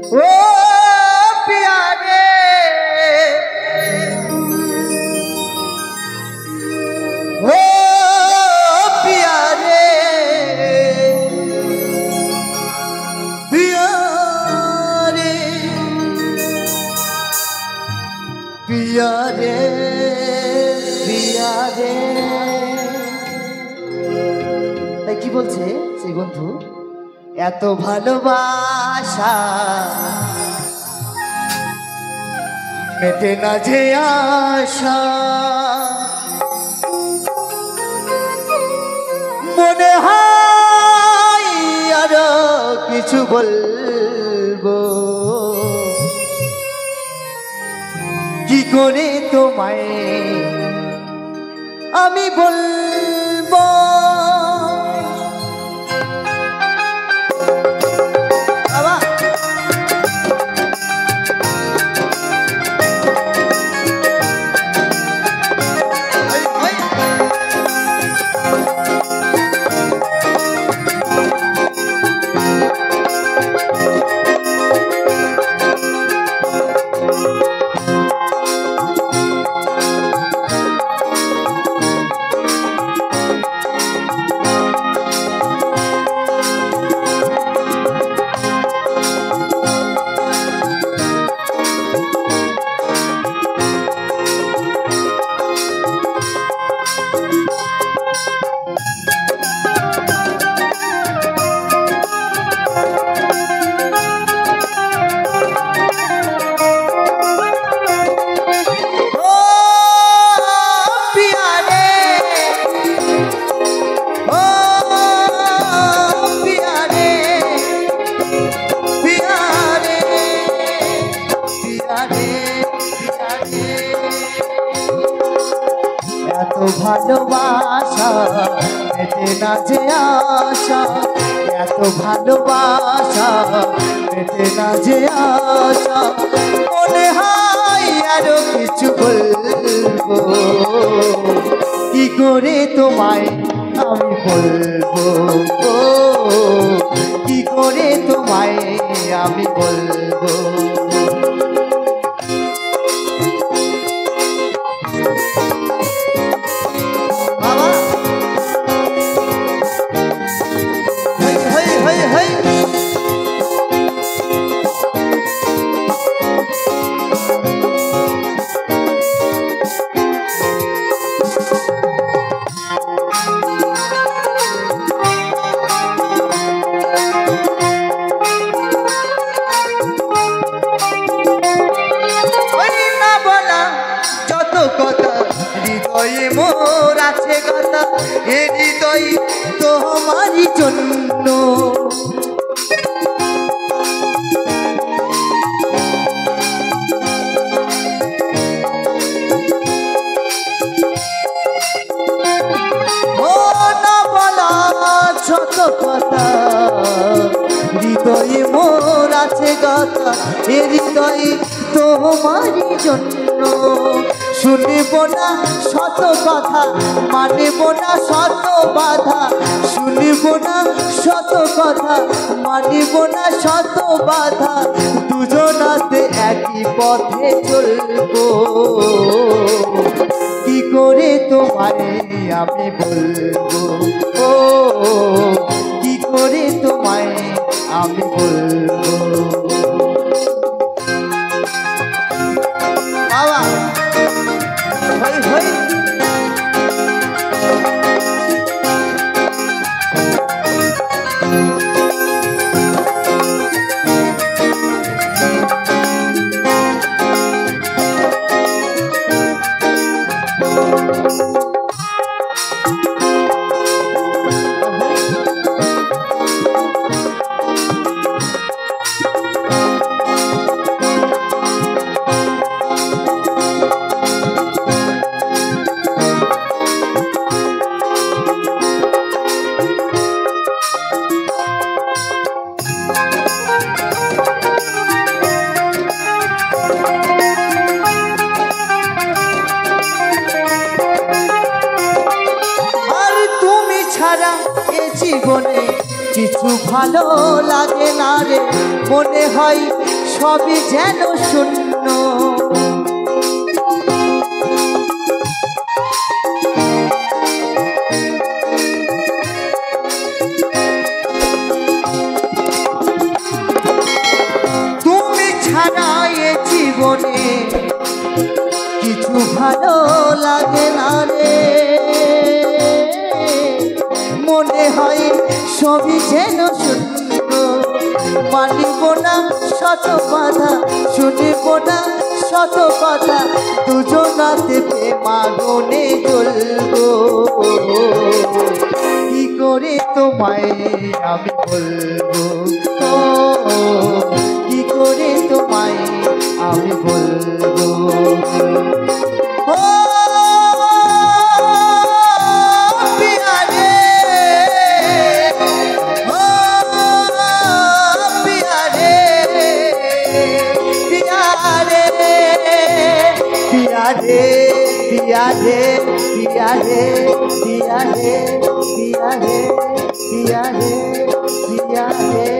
ओ प्यारे ओ प्यारे प्यारे प्यारे प्यारे তাই কি বলছে সেই বন্ধু এত ভালোবাসা মেটে না যে আশা মনে হয় আরো কিছু বলবো কি করে তোমায় আমি বলবো ভালোবাসা মেটে না যে আশা এত ভালোবাসা মেটে না যে আশা মনে হয় আরো কিছু বলবো কি করে তোমায় আমি বলবো কি করে তোমায় আমি বলবো হৃদয়ে মোর আছে কথা এ হৃদয় তোমারই জন্য ও না বলা যত কথা হৃদয়ে মোর আছে কথা এ হৃদয় তোমারই জন্য শুনব না শত কথা মানব না শত বাধা শুনব না শত কথা মানব না শত বাধা দুজনাতে একই পথে চলবো কি করে তোমায় আমি বলবো কি করে তোমায় আমি বলবো বাবা জীবনে কিছু ভালো লাগে না রে মনে হয় সবই যেন শূন্য। তুমি ছাড়া এ জীবনে কিছু ভালো লাগে না রে, মনে হয় সবই যেন শূন্য। মানিব না শত বাধা, শুনিব না শত কথা, দুজনাতে প্রেমাগুনে জ্বলবো। কি করে তোমায় আমি বলবো, কি করে তোমায় আমি বলবো। दिया रे दिया रे दिया रे दिया रे दिया रे दिया रे।